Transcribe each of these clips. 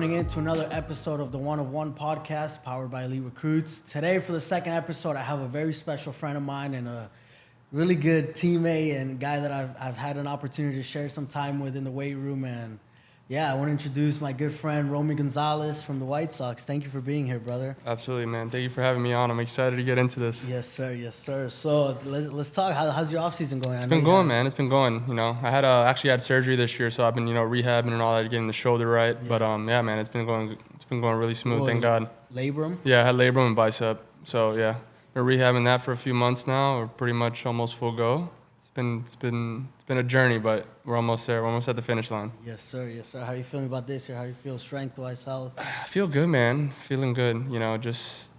tuning in to another episode of the One of One podcast powered by Elite Recruits. Today, for the second episode, I have a very special friend of mine and a really good teammate and guy that I've had an opportunity to share some time with in the weight room. And yeah, I want to introduce my good friend, Romy Gonzalez from the White Sox. Thank you for being here, brother. Absolutely, man. Thank you for having me on. I'm excited to get into this. Yes, sir. Yes, sir. So let's talk. How's your offseason going? It's been going, man. It's been going. You know, I had actually had surgery this year, so I've been rehabbing and all that, getting the shoulder right. Yeah. But yeah, man, it's been going really smooth. Thank God. Labrum? Yeah, I had labrum and bicep. So yeah, we're rehabbing that for a few months now. We're pretty much almost full go. It's been a journey, but we're almost there. We're almost at the finish line. Yes, sir. Yes, sir. How are you feeling about this year? How you feel strength-wise, health? I feel good, man. Feeling good. You know, just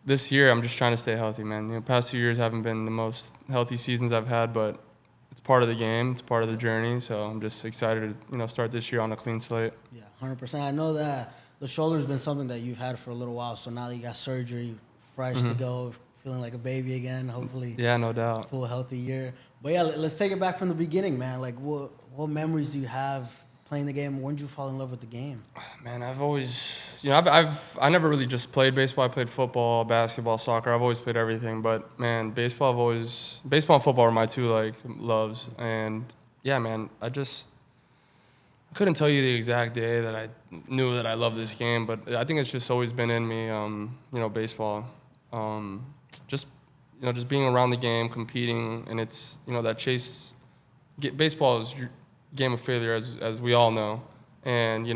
this year, I'm just trying to stay healthy, man. The past 2 years haven't been the most healthy seasons I've had, but it's part of the game. It's part of the journey. So I'm just excited to, start this year on a clean slate. Yeah, 100%. I know that the shoulder's been something that you've had for a little while. So now that you got surgery, fresh to go, feeling like a baby again, hopefully. Yeah, no doubt. Full healthy year. But yeah, let's take it back from the beginning, man. Like, what memories do you have playing the game? When did you fall in love with the game? Man, I've always, I never really just played baseball. I played football, basketball, soccer. I've always played everything. But man, baseball and football are my two loves. And yeah, man, I couldn't tell you the exact day that I knew that I loved this game, but I think it's just always been in me. Baseball, just being around the game, competing, and it's that chase. Baseball is your game of failure, as we all know, and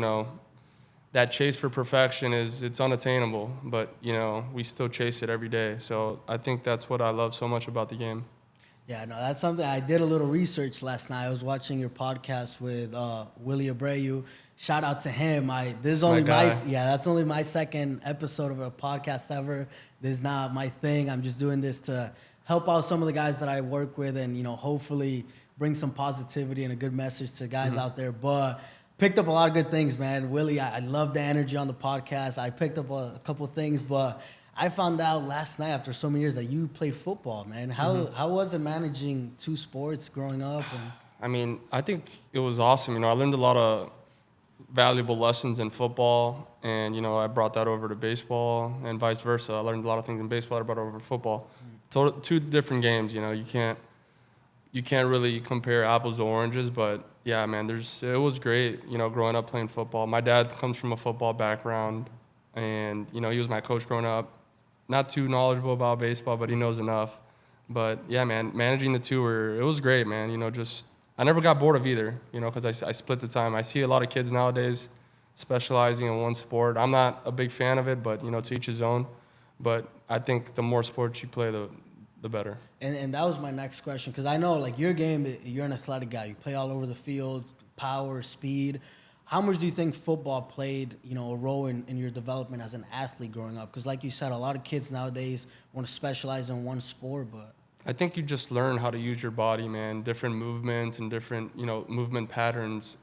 that chase for perfection it's unattainable, but we still chase it every day. So I think that's what I love so much about the game. Yeah, no, that's something. I did a little research last night. I was watching your podcast with Willie Abreu. Shout out to him. That's only my second episode of a podcast ever. This is not my thing. I'm just doing this to help out some of the guys that I work with and, hopefully bring some positivity and a good message to guys out there. But picked up a lot of good things, man. Willie, I love the energy on the podcast. I picked up a couple of things, but I found out last night after so many years that you played football, man. How was it managing two sports growing up? I mean, I think it was awesome. I learned a lot of valuable lessons in football, and I brought that over to baseball, and vice versa. I learned a lot of things in baseball I brought over to football. Two different games. You can't really compare apples to oranges, but yeah, man, it was great. Growing up playing football. My dad comes from a football background, and he was my coach growing up. Not too knowledgeable about baseball, but he knows enough. But yeah, man, managing the two it was great, man. I never got bored of either, because I split the time. I see a lot of kids nowadays specializing in one sport. I'm not a big fan of it, but, to each his own. But I think the more sports you play, the better. And that was my next question, because I know, your game, you're an athletic guy. You play all over the field, power, speed. How much do you think football played, a role in your development as an athlete growing up? Because like you said, a lot of kids nowadays want to specialize in one sport, but I think you just learn how to use your body, man. Different movements and different, movement patterns,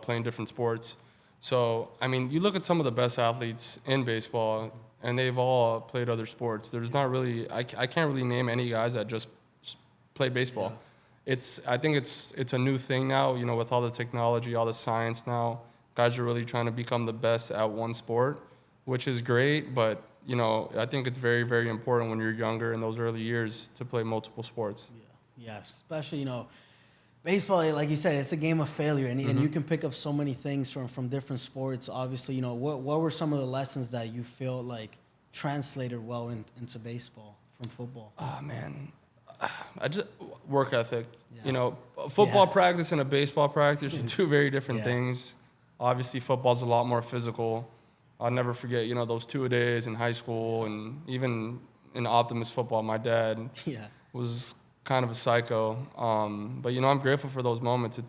playing different sports. So, I mean, you look at some of the best athletes in baseball, and they've all played other sports. There's not really, I can't really name any guys that just play baseball. Yeah. I think it's a new thing now, with all the technology, all the science now. Guys are really trying to become the best at one sport, which is great, but I think it's very, very important when you're younger in those early years to play multiple sports. Yeah, especially, baseball, like you said, it's a game of failure, and you can pick up so many things from different sports. Obviously, what were some of the lessons that you feel like translated well into baseball from football? Oh, man. Work ethic. Yeah. Football practice and a baseball practice are two very different things. Obviously, football's a lot more physical. I'll never forget, those two-a-days in high school, and even in Optimist football, my dad was kind of a psycho. But I'm grateful for those moments.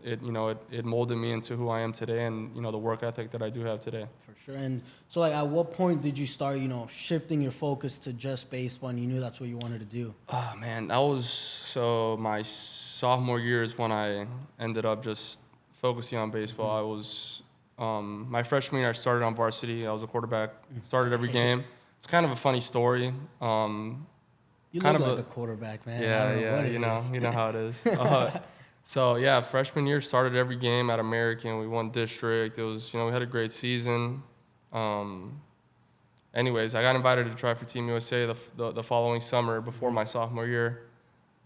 It molded me into who I am today, and the work ethic that I do have today. For sure. And so, at what point did you start, shifting your focus to just baseball, and you knew that's what you wanted to do? Oh man, that was my sophomore year is when I ended up just focusing on baseball. I was. My freshman year, I started on varsity. I was a quarterback. Started every game. It's kind of a funny story. You look like a quarterback, man. Yeah, you know how it is. So yeah, freshman year started every game at American. We won district. It was, we had a great season. Anyways, I got invited to try for Team USA the following summer before my sophomore year.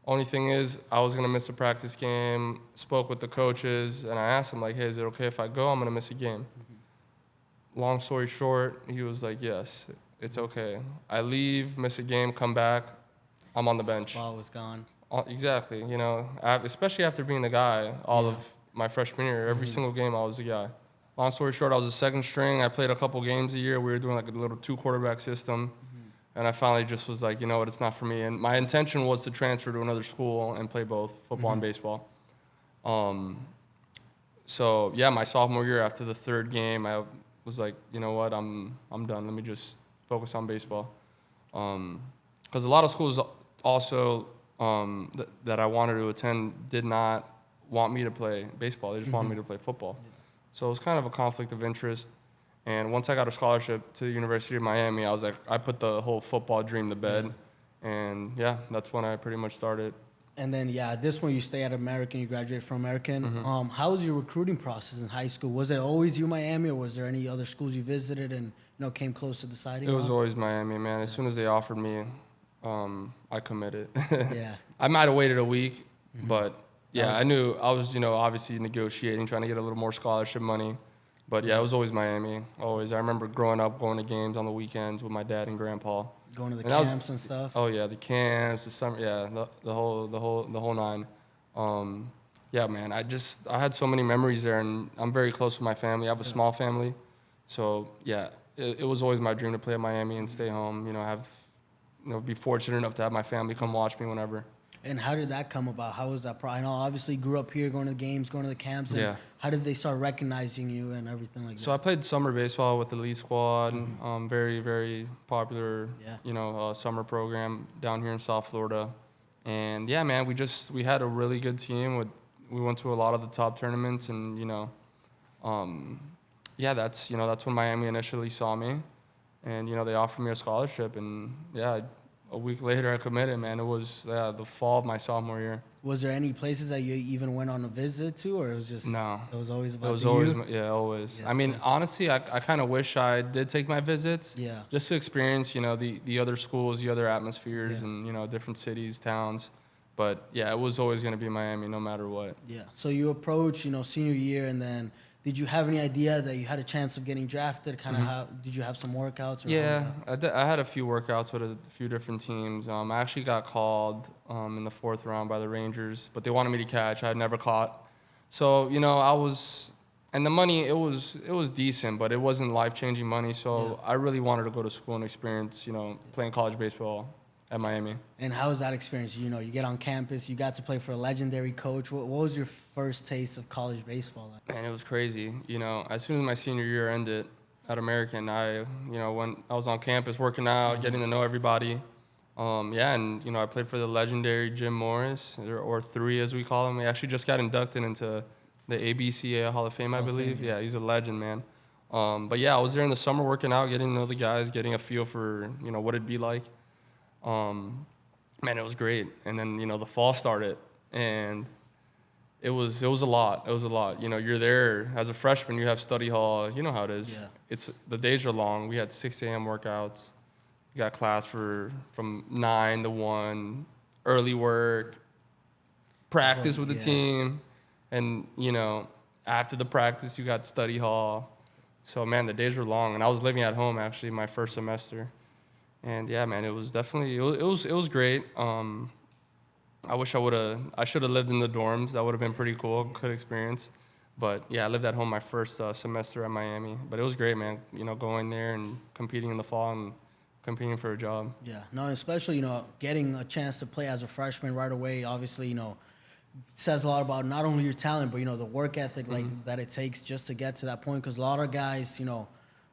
Only thing is, I was gonna miss a practice game. Spoke with the coaches, and I asked him like, "Hey, is it okay if I go? I'm gonna miss a game." Long story short, he was like, "Yes, it's okay." I leave, miss a game, come back, I'm on the bench. Spot was gone. Exactly, especially after being the guy all of my freshman year. Every single game, I was the guy. Long story short, I was a second string. I played a couple games a year. We were doing like a little 2-quarterback system. And I finally just was like, you know what, it's not for me. And my intention was to transfer to another school and play both football and baseball. So yeah, my sophomore year after the third game, I was like, you know what, I'm done. Let me just focus on baseball. Because a lot of schools also that I wanted to attend did not want me to play baseball. They just wanted me to play football. Yeah. So it was kind of a conflict of interest. And once I got a scholarship to the University of Miami, I was like, I put the whole football dream to bed. Yeah. And yeah, that's when I pretty much started. And then, this one you stay at American, you graduated from American. How was your recruiting process in high school? Was it always Miami, or was there any other schools you visited and came close to deciding on? It was always Miami, man. As soon as they offered me, I committed. Yeah. I might have waited a week, but yeah, I knew I was, obviously negotiating, trying to get a little more scholarship money. But yeah, it was always Miami, always. I remember growing up, going to games on the weekends with my dad and grandpa. Going to the camps and stuff. Oh yeah, the camps, the summer, yeah, the whole nine. Yeah, man, I had so many memories there, and I'm very close with my family. I have a small family, so yeah, it was always my dream to play at Miami and stay home. Be fortunate enough to have my family come watch me whenever. And how did that come about? How was that? I know obviously grew up here, going to the games, going to the camps. And yeah. How did they start recognizing you and everything like that? So I played summer baseball with the Elite Squad. Very, very popular, summer program down here in South Florida. And yeah, man, we had a really good team. We went to a lot of the top tournaments, and that's when Miami initially saw me, and they offered me a scholarship, and yeah. A week later, I committed, man. It was the fall of my sophomore year. Was there any places that you even went on a visit to, or it was just... No. It was always about always, always. Yes, I mean, honestly, I kind of wish I did take my visits. Yeah. Just to experience, the other schools, the other atmospheres, and, different cities, towns. But, yeah, it was always going to be Miami no matter what. Yeah. So you approach, senior year, and then... Did you have any idea that you had a chance of getting drafted? Did you have some workouts? Yeah, I had a few workouts with a few different teams. I actually got called in the 4th round by the Rangers, but they wanted me to catch. I had never caught. So, I was, and the money, it was decent, but it wasn't life-changing money. So I really wanted to go to school and experience, playing college baseball at Miami. And how was that experience? You get on campus, you got to play for a legendary coach. What was your first taste of college baseball like? Man, it was crazy. As soon as my senior year ended at American, when I was on campus working out, getting to know everybody. And I played for the legendary Jim Morris, or 3 as we call him. He actually just got inducted into the ABCA Hall of Fame, I believe. Yeah, he's a legend, man. But yeah, I was there in the summer working out, getting to know the guys, getting a feel for, what it'd be like. Man, it was great. And then, the fall started, and it was a lot. It was a lot. You're there as a freshman, you have study hall. You know how it is. Yeah. The days are long. We had 6 a.m. workouts. We got class from 9 to 1, early work, practice with the team. And, after the practice, you got study hall. So, man, the days were long. And I was living at home, actually, my first semester. And yeah, man, it was definitely, it was great. I wish I should have lived in the dorms. That would have been pretty cool, good experience. But yeah, I lived at home my first semester at Miami. But it was great, man, going there and competing in the fall and competing for a job. Yeah, no, especially, getting a chance to play as a freshman right away, obviously, says a lot about not only your talent, but, the work ethic that it takes just to get to that point. Because a lot of guys,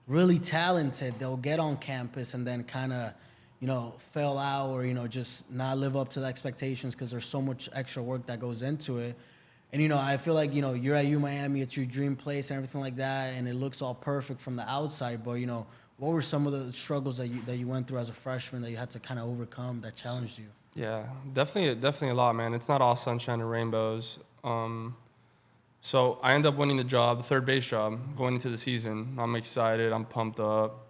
really talented, they'll get on campus and then kind of, fail out or, just not live up to the expectations because there's so much extra work that goes into it. And, I feel like, you're at Miami, it's your dream place and everything like that, and it looks all perfect from the outside. But, what were some of the struggles that you went through as a freshman that you had to kind of overcome that challenged you? Yeah, definitely a lot, man. It's not all sunshine and rainbows. So I end up winning the job, the third base job, going into the season. I'm excited. I'm pumped up.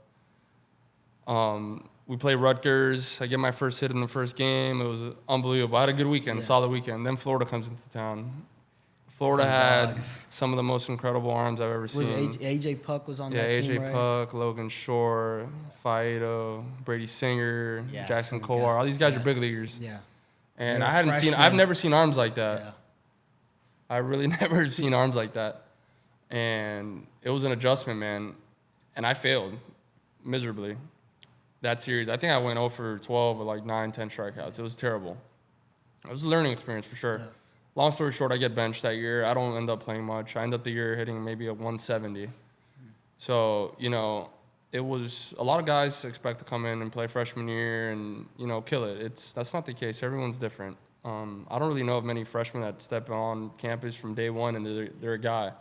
We play Rutgers. I get my first hit in the first game. It was unbelievable. I had a good weekend, solid weekend. Then Florida comes into town. Florida had some of the most incredible arms I've ever seen. AJ Puck was on that team, right? AJ Puck, Logan Shore, Faedo, Brady Singer, Jackson Kolar. All these guys are big leaguers. Yeah. And I've never seen arms like that. Yeah. I really never seen arms like that. And it was an adjustment, man. And I failed miserably that series. I think I went 0 for 12 with like 9, 10 strikeouts. It was terrible. It was a learning experience for sure. Yeah. Long story short, I get benched that year. I don't end up playing much. I end up the year hitting maybe a 170. So, it was a lot of guys expect to come in and play freshman year and, kill it. That's not the case. Everyone's different. I don't really know of many freshmen that step on campus from day one and they're a guy.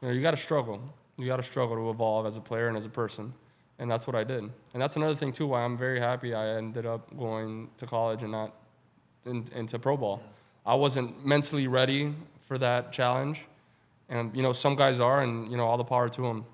You got to struggle. You got to struggle to evolve as a player and as a person. And that's what I did. And that's another thing, too, why I'm very happy I ended up going to college and not into pro ball. Yeah. I wasn't mentally ready for that challenge. And, some guys are, and, all the power to them.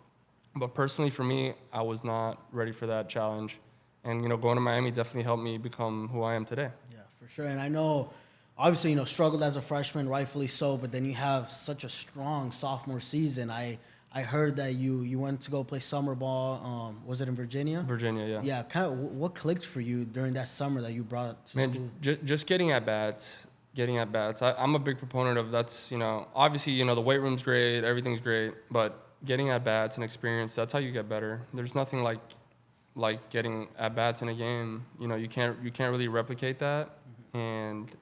But personally, for me, I was not ready for that challenge. And, going to Miami definitely helped me become who I am today. Yeah, for sure. And I know, obviously, struggled as a freshman, rightfully so, but then you have such a strong sophomore season. I heard that you went to go play summer ball. Was it in Virginia? Virginia, yeah. Yeah, kind of. What clicked for you during that summer that you brought to school? Just getting at bats. I'm a big proponent of that's, obviously, the weight room's great, everything's great, but getting at bats and experience, that's how you get better. There's nothing like getting at bats in a game. You can't really replicate that. Mm-hmm. And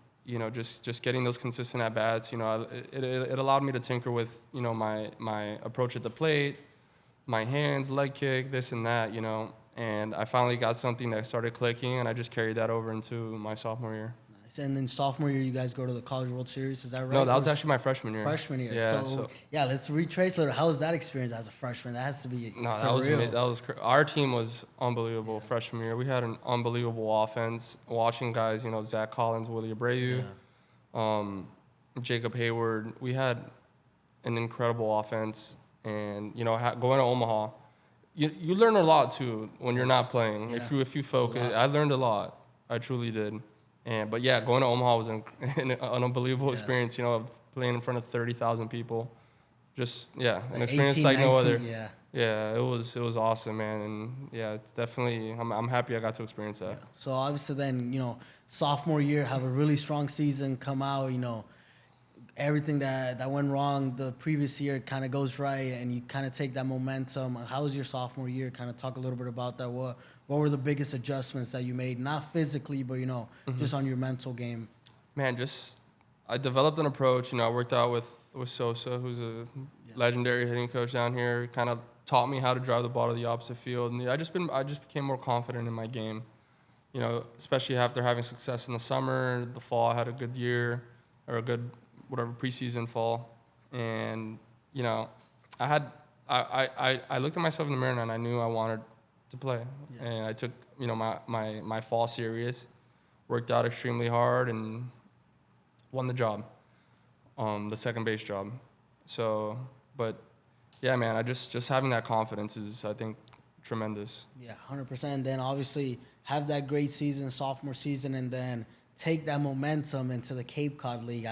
just getting those consistent at bats, it allowed me to tinker with, my approach at the plate, my hands, leg kick, this and that, and I finally got something that started clicking, and I just carried that over into my sophomore year. Nice. And then sophomore year, you guys go to the College World Series, is that right? No, that was actually my freshman year. Freshman year. Yeah. So let's retrace a little. How was that experience as a freshman? That has to be surreal. That was our team was unbelievable freshman year. We had an unbelievable offense. Watching guys, Zach Collins, Willie Abreu, Jacob Hayward. We had an incredible offense, and going to Omaha, you learn a lot too when you're not playing. Yeah. If you focus, I learned a lot. I truly did. But going to Omaha was an unbelievable experience. Playing in front of 30,000 people, just an experience 18, like 19, no other. Yeah, it was awesome, man, and it's definitely. I'm happy I got to experience that. Yeah. So obviously, then sophomore year, have a really strong season, come out, everything that went wrong the previous year kind of goes right, and you kind of take that momentum. How was your sophomore year? Kind of talk a little bit about that. What were the biggest adjustments that you made? Not physically, but just on your mental game. Man, I developed an approach. I worked out with Sosa, who's a legendary hitting coach down here. Kind of taught me how to drive the ball to the opposite field, and I just became more confident in my game. Especially after having success in the summer, the fall I had a good year, or a good whatever preseason fall, and I looked at myself in the mirror and I knew I wanted to play, and I took my fall serious, worked out extremely hard, and won the job, the second base job. So, but man, I just having that confidence is, I think, tremendous. Yeah, 100%. Then obviously have that great season, sophomore season, and then take that momentum into the Cape Cod League.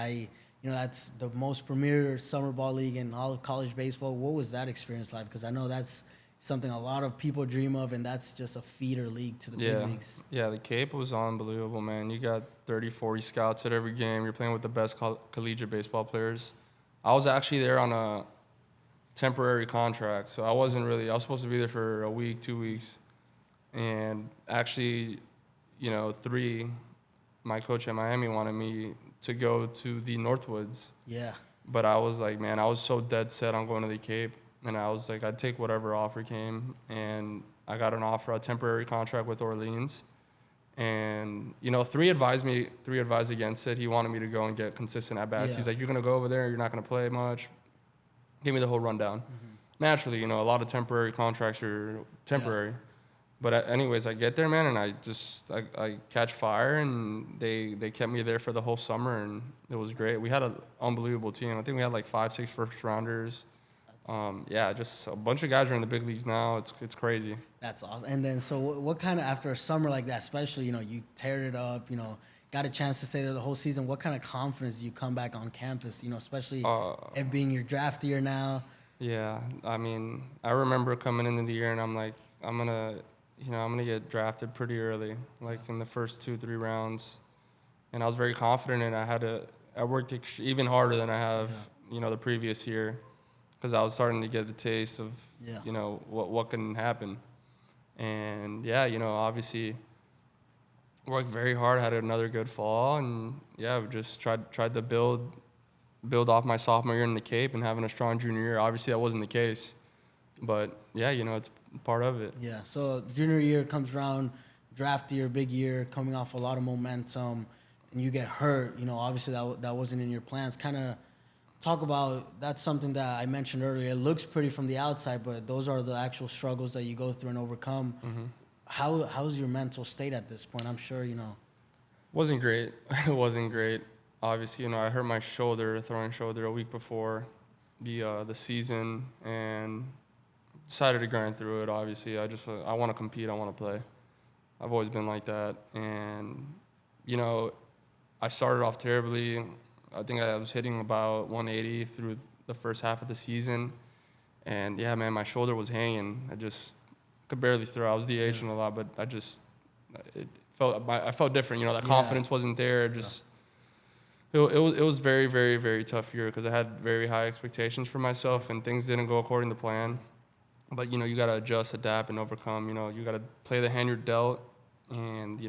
That's the most premier summer ball league in all of college baseball. What was that experience like? Because I know that's something a lot of people dream of, and that's just a feeder league to the big leagues. Yeah, the Cape was unbelievable, man. You got 30, 40 scouts at every game. You're playing with the best collegiate baseball players. I was actually there on a temporary contract, so I was supposed to be there for a week, 2 weeks. And actually, my coach at Miami wanted me to go to the Northwoods. Yeah. But I was like, man, I was so dead set on going to the Cape. And I was like, I'd take whatever offer came. And I got an offer, a temporary contract with Orleans. And, three advised against it. He wanted me to go and get consistent at-bats. Yeah. He's like, you're going to go over there, you're not going to play much. Give me the whole rundown. Mm-hmm. Naturally, a lot of temporary contracts are temporary. But anyways, I get there, man, and I catch fire, and they kept me there for the whole summer, and it was great. We had an unbelievable team. I think we had like 5, 6 first rounders. Yeah, just a bunch of guys are in the big leagues now. It's crazy. That's awesome. And then, so what kind of, after a summer like that, especially, you tear it up, got a chance to stay there the whole season, what kind of confidence do you come back on campus, especially it being your draft year now? Yeah, I mean, I remember coming into the year, and I'm like, I'm gonna get drafted pretty early, like in the first 2, 3 rounds, and I was very confident, and I worked even harder than I have, the previous year, because I was starting to get a taste of, what can happen, and yeah, obviously worked very hard, had another good fall, and yeah, we just tried to build off my sophomore year in the Cape and having a strong junior year. Obviously, that wasn't the case, but yeah, it's part of it. Yeah. So junior year comes around, draft year, big year, coming off a lot of momentum, and you get hurt. Obviously that wasn't in your plans. Kind of talk about, that's something that I mentioned earlier. It looks pretty from the outside, but those are the actual struggles that you go through and overcome. Mm-hmm. How's your mental state at this point? I'm sure Wasn't great. It wasn't great. Obviously, I hurt my throwing shoulder a week before the season, and decided to grind through it. Obviously, I want to compete. I want to play. I've always been like that, and I started off terribly. I think I was hitting about 180 through the first half of the season, and yeah, man, my shoulder was hanging. I just could barely throw. I was DHing a lot, but I felt different. That confidence wasn't there. It was very, very, very tough year because I had very high expectations for myself, and things didn't go according to plan. But, you got to adjust, adapt, and overcome. You got to play the hand you're dealt and,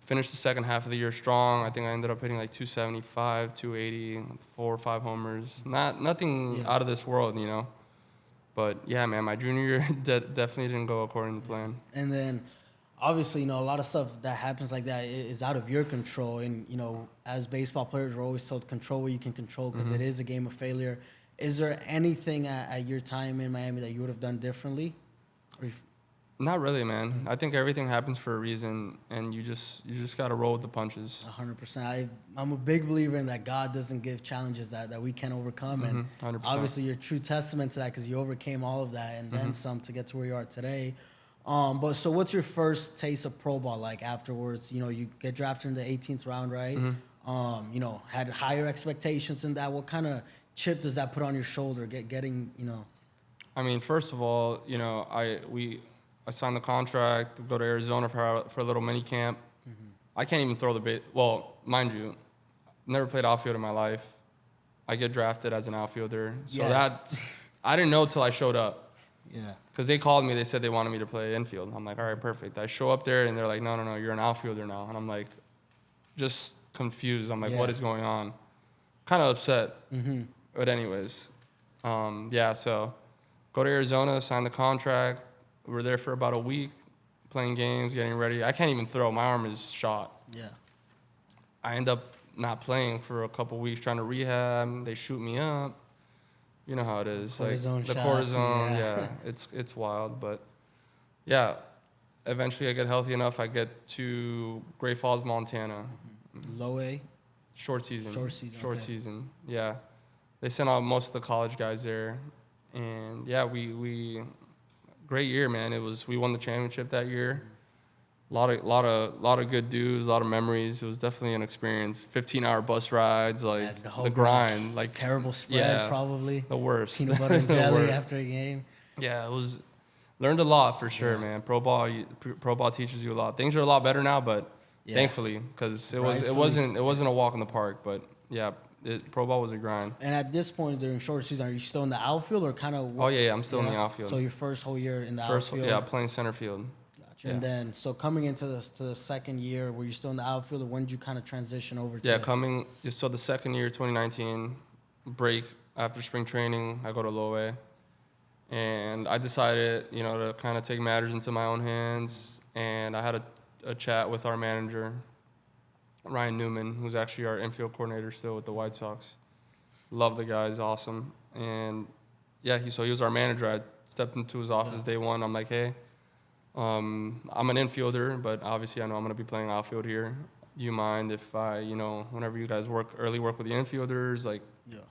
finish the second half of the year strong. I think I ended up hitting like 275, 280, 4 or 5 homers. Nothing out of this world, But, yeah, man, my junior year definitely didn't go according to plan. And then, obviously, a lot of stuff that happens like that is out of your control. And, as baseball players, we're always told control what you can control because it is a game of failure. Is there anything at your time in Miami that you would have done differently? Not really, man. I think everything happens for a reason, and you just got to roll with the punches. 100%. I'm a big believer in that God doesn't give challenges that we can't overcome. And 100%. obviously, you're a true testament to that because you overcame all of that and then some to get to where you are today. But so what's your first taste of pro ball like afterwards? You get drafted in the 18th round, right? Had higher expectations than that. What kind of chip does that put on your shoulder getting? I mean, first of all, I signed the contract to go to Arizona for a little mini camp. I can't even throw the bait. Well, mind you, never played outfield in my life. I get drafted as an outfielder. So I didn't know till I showed up. Yeah. Because they called me, they said they wanted me to play infield. I'm like, all right, perfect. I show up there, and they're like, no, you're an outfielder now. And I'm like, just confused. I'm like, what is going on? Kind of upset. But anyways, so go to Arizona, sign the contract. We were there for about a week, playing games, getting ready. I can't even throw. My arm is shot. Yeah. I end up not playing for a couple weeks, trying to rehab. They shoot me up. You know how it is. Cortisone the shot. Cortisone, yeah. It's wild. But, yeah, eventually I get healthy enough. I get to Great Falls, Montana. Low A? Short season. Short season, yeah. They sent out most of the college guys there. And, yeah, we great year, man. We won the championship that year. A lot of good dudes, a lot of memories. It was definitely an experience. 15-hour bus rides, the grind, terrible spread, probably the worst. Peanut butter and jelly after a game. Yeah, it was. Learned a lot for sure, man. Pro ball teaches you a lot. Things are a lot better now, but thankfully, because it wasn't a walk in the park. But yeah, pro ball was a grind. And at this point during short season, are you still in the outfield or kind of? Oh yeah, I'm still in the outfield. So your first whole year in the outfield. Yeah, playing center field. Gotcha. Yeah. And then so coming into the second year, were you still in the outfield, or when did you kind of transition over to? Yeah, so the second year, 2019, break after spring training, I go to low A. And I decided, to kind of take matters into my own hands. And I had a chat with our manager, Ryan Newman, who's actually our infield coordinator still with the White Sox. Love the guy, he's awesome. And yeah, he was our manager. I stepped into his office day one. I'm like, hey, I'm an infielder, but obviously I know I'm going to be playing outfield here. Do you mind if I, whenever you guys work with the infielders, like,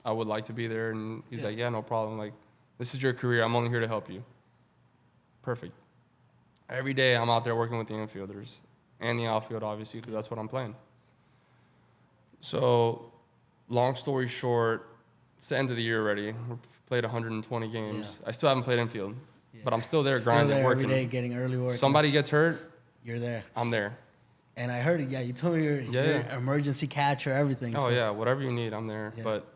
I would like to be there? And he's like, yeah, no problem. Like, this is your career. I'm only here to help you. Perfect. Every day I'm out there working with the infielders and the outfield, obviously, because that's what I'm playing. So, long story short, it's the end of the year already. We've played 120 games. I still haven't played infield, but I'm still there grinding, working. Every day, getting early work. Somebody gets hurt, you're there. I'm there. And I heard it. Yeah, you told me you're emergency catcher, everything. Oh, yeah, whatever you need, I'm there. Yeah. But,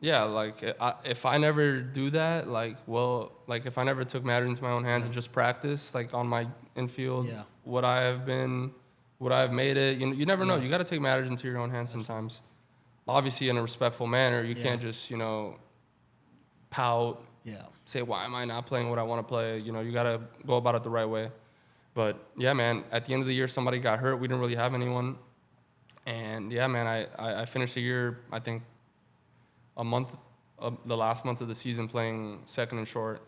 yeah, like, if I never do that, if I never took matters into my own hands and just practice, like, on my infield, would I have made it? You never know. You got to take matters into your own hands sometimes. Obviously, in a respectful manner. You can't just, pout, say, why am I not playing what I want to play? You got to go about it the right way. But, yeah, man, at the end of the year, somebody got hurt. We didn't really have anyone. And, yeah, man, I finished the year, I think, the last month of the season playing second and short.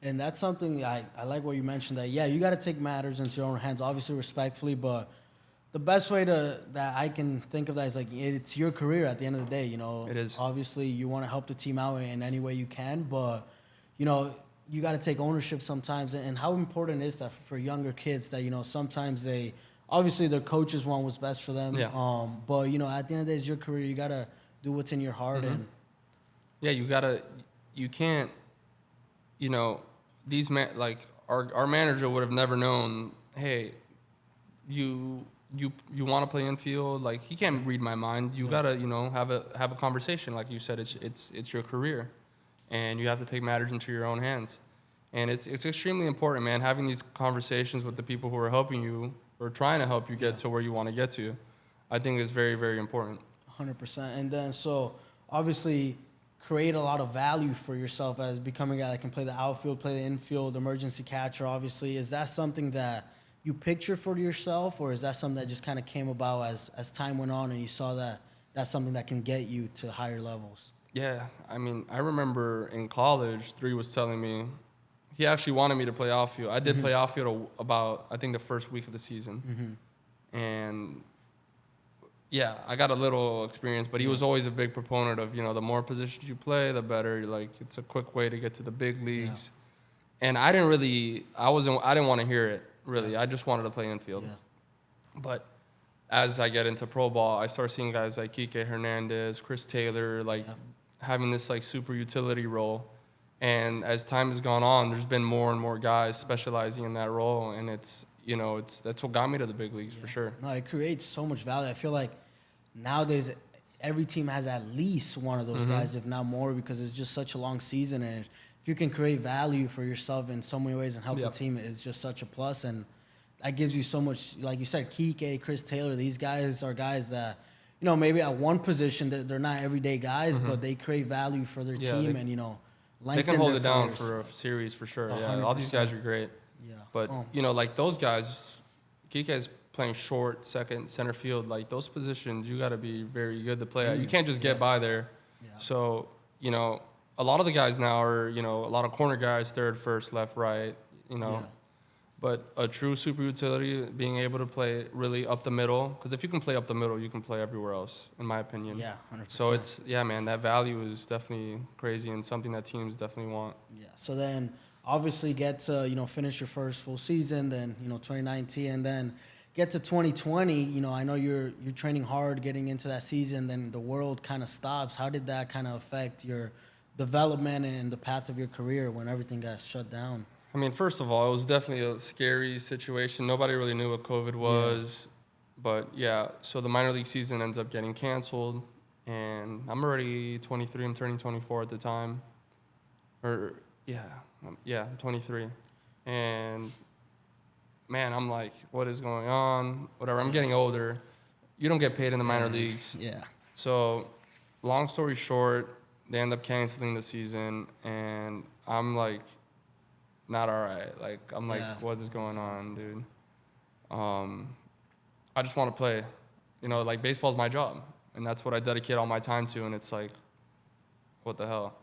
And that's something I like what you mentioned, that, you got to take matters into your own hands, obviously respectfully, but the best way that I can think of that is, like, it's your career at the end of the day, It is. Obviously, you want to help the team out in any way you can, but, you got to take ownership sometimes. And how important is that for younger kids that, sometimes obviously their coaches want what's best for them. Yeah. But, at the end of the day, it's your career. You got to do what's in your heart. Mm-hmm. And yeah, you can't, our manager would have never known, hey, you want to play infield, like, he can't read my mind. You got to, have a conversation. Like you said, it's your career. And you have to take matters into your own hands. And it's extremely important, man, having these conversations with the people who are helping you or trying to help you get to where you want to get to. I think is very, very important. 100%. And then, so, obviously, create a lot of value for yourself as becoming a guy that can play the outfield, play the infield, emergency catcher, obviously. Is that something that you picture for yourself, or is that something that just kind of came about as time went on and you saw that that's something that can get you to higher levels? Yeah, I mean, I remember in college, 3 was telling me, he actually wanted me to play outfield. I did play outfield about, I think, the first week of the season. And, yeah, I got a little experience, but he was always a big proponent of, the more positions you play, the better. Like, it's a quick way to get to the big leagues. And I didn't want to hear it, really. I just wanted to play infield. But as I get into pro ball, I start seeing guys like Kike Hernandez, Chris Taylor, having this, super utility role. And as time has gone on, there's been more and more guys specializing in that role. And that's what got me to the big leagues for sure. No, it creates so much value. I feel like nowadays every team has at least one of those guys, if not more, because it's just such a long season. And if you can create value for yourself in so many ways and help the team, it's just such a plus. And that gives you so much, like you said, Kike, Chris Taylor, these guys are guys that, maybe at one position they're not everyday guys, but they create value for their team and, they can hold it down for a series for sure. 100%. Yeah, all these guys are great. Yeah. But, like those guys, Kike is playing short, second, center field. Like, those positions, you got to be very good to play at. You can't just get by there. Yeah. So, a lot of the guys now are, a lot of corner guys, third, first, left, right, But a true super utility, being able to play really up the middle, because if you can play up the middle, you can play everywhere else, in my opinion. Yeah, 100%. So man, that value is definitely crazy and something that teams definitely want. Yeah. So then, obviously, get to finish your first full season, then 2019, and then get to 2020. I know you're training hard, getting into that season. Then the world kind of stops. How did that kind of affect your development and the path of your career when everything got shut down? I mean, first of all, it was definitely a scary situation. Nobody really knew what COVID was. But, so the minor league season ends up getting canceled. And I'm already 23. I'm turning 24 at the time. I'm 23. And, man, I'm like, what is going on? Whatever. I'm getting older. You don't get paid in the minor leagues. Yeah. So, long story short, they end up canceling the season. And I'm like, not all right. Like, I'm like, what is going on, dude? I just want to play. Like, baseball's my job. And that's what I dedicate all my time to. And it's like, what the hell?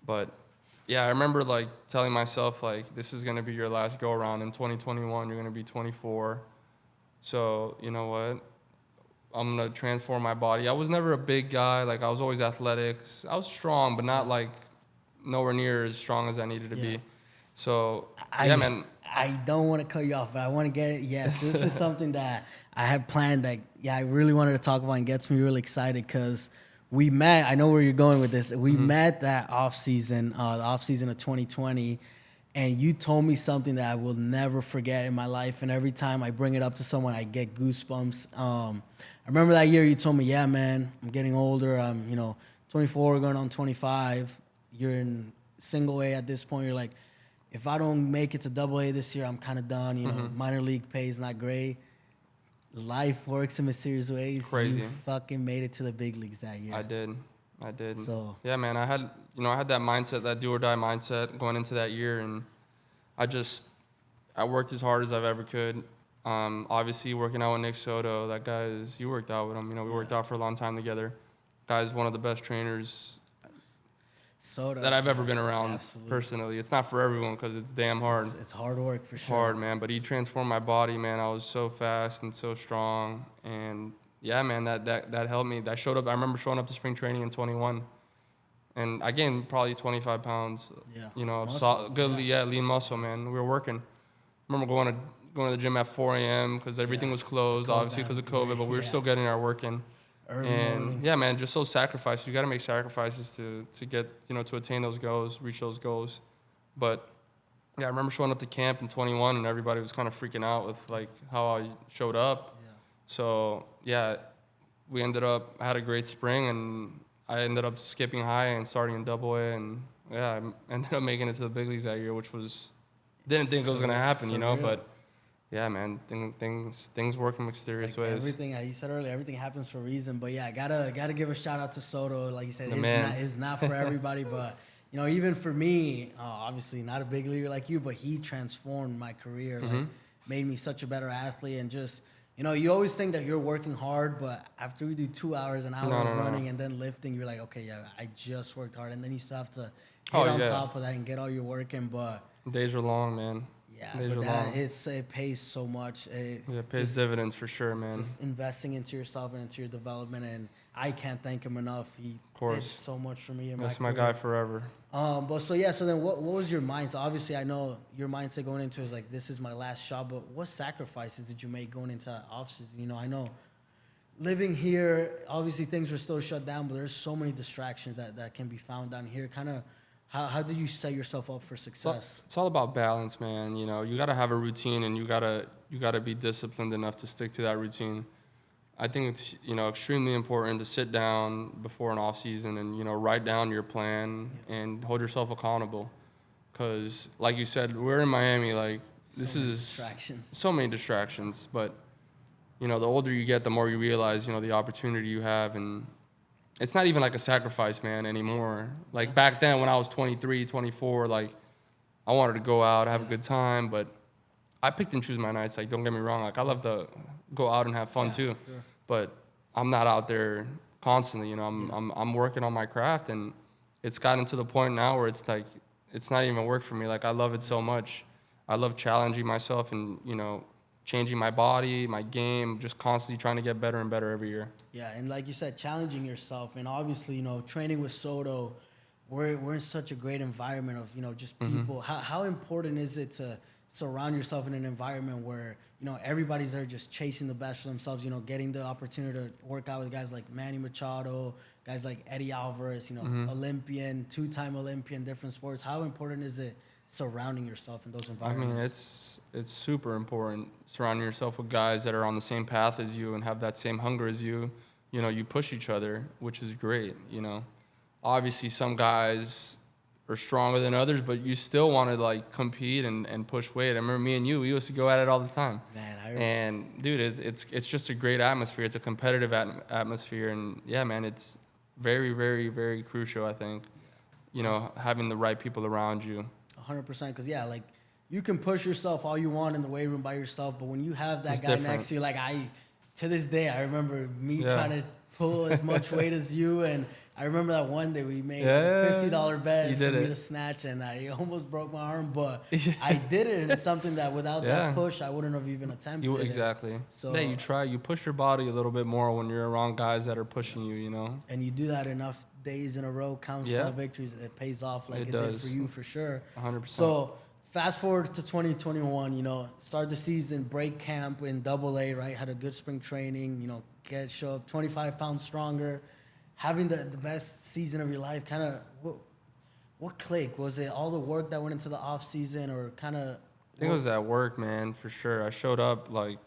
But, Yeah, I remember like telling myself like this is gonna be your last go around in 2021. You're gonna be 24. So you know what? I'm gonna transform my body. I was never a big guy. Like I was always athletic. I was strong, but not like nowhere near as strong as I needed to be. So yeah, man. I don't want to cut you off, but I want to get it. Yes, this is something that I had planned that, yeah, I really wanted to talk about and gets me really excited because we met. I know where you're going with this. We met that off season, the off season of 2020, and you told me something that I will never forget in my life. And every time I bring it up to someone, I get goosebumps. I remember that year you told me, yeah, man, I'm getting older. I'm, 24, going on 25. You're in single A at this point. You're like, if I don't make it to double A this year, I'm kind of done. Minor league pay is not great. Life works in mysterious ways. Crazy. You fucking made it to the big leagues that year. I did. So yeah, man, I had that mindset, that do or die mindset going into that year, and I worked as hard as I've ever could. Obviously working out with Nick Soto, that guy you worked out with him. We worked out for a long time together. Guy's one of the best trainers Soto, that I've ever been around. absolutely. Personally. It's not for everyone because it's damn hard. It's hard work for sure. It's hard, man. But he transformed my body, man. I was so fast and so strong, and yeah, man, that helped me. That showed up. I remember showing up to spring training in 21, and I gained probably 25 pounds. Yeah. Muscle, lean muscle, man. We were working. I remember going to the gym at 4 a.m. because everything was closed, obviously because of COVID, but we were still getting our work in. Early and mornings. yeah, man, just those sacrifices. You got to make sacrifices to get, to attain those goals, reach those goals. But yeah, I remember showing up to camp in 21 and everybody was kind of freaking out with like how I showed up. Yeah. So yeah, we I had a great spring, and I ended up skipping high and starting in double A, and yeah, I ended up making it to the big leagues that year, which didn't think it was going to happen, but yeah, man, things work in mysterious ways. Everything, you said earlier, everything happens for a reason. But yeah, gotta give a shout out to Soto. Like you said, it's not for everybody, but even for me, obviously not a big leaguer like you, but he transformed my career, like made me such a better athlete, and just you always think that you're working hard, but after we do 2 hours, an hour of running and then lifting, you're like, okay, yeah, I just worked hard, and then you still have to hit on top of that and get all your work in. But days are long, man. Yeah, but it pays so much. It pays dividends for sure, man. Just investing into yourself and into your development, and I can't thank him enough. He did so much for me in my career. That's my guy forever. So then what was your mindset? Obviously, I know your mindset going into it is like, this is my last shot, but what sacrifices did you make going into that off-season? I know living here, obviously things were still shut down, but there's so many distractions that can be found down here. Kind of, how did you set yourself up for success? It's all about balance, man. You got to have a routine, and you got to be disciplined enough to stick to that routine. I think it's extremely important to sit down before an off season and write down your plan and hold yourself accountable. Because like you said, we're in Miami. Like so many distractions. But the older you get, the more you realize the opportunity you have, and it's not even like a sacrifice, man, anymore. Like back then when I was 23, 24, like I wanted to go out, have a good time, but I picked and choose my nights. Like, don't get me wrong. Like, I love to go out and have fun too, but I'm not out there constantly. I'm working on my craft, and it's gotten to the point now where it's like, it's not even work for me. Like, I love it so much. I love challenging myself and, changing my body, my game, just constantly trying to get better and better every year. Yeah, and like you said, challenging yourself, and obviously, training with Soto, we're in such a great environment of, just people. How important is it to surround yourself in an environment where, everybody's there just chasing the best for themselves, getting the opportunity to work out with guys like Manny Machado, guys like Eddie Alvarez, Olympian, two-time Olympian, different sports. How important is it surrounding yourself in those environments? I mean, it's super important surrounding yourself with guys that are on the same path as you and have that same hunger as you. You push each other, which is great. Obviously some guys are stronger than others, but you still want to like compete and push weight. I remember me and you, we used to go at it all the time. And dude, it's just a great atmosphere. It's a competitive atmosphere, and yeah, man, it's very, very, very crucial, I think. Having the right people around you. 100%, because like you can push yourself all you want in the weight room by yourself, but when you have that guy next to you, like to this day, I remember me trying to pull as much weight as you. And I remember that one day we made Yeah, like a $50 bet for me it. to snatch, and I almost broke my arm, but I did it. And it's something that without that push, I wouldn't have even attempted it. Exactly. So yeah, you push your body a little bit more when you're around guys that are pushing you, you know? And you do that enough days in a row, counts small victories, it pays off like it did for you for sure. 100%. So fast forward to 2021, you know, start the season, break camp in AA, right? Had a good spring training, you know, show up 25 pounds stronger, having the best season of your life. Kind of what clicked? Was it all the work that went into the off season, or kind of? I think it was that work, man, for sure. I showed up like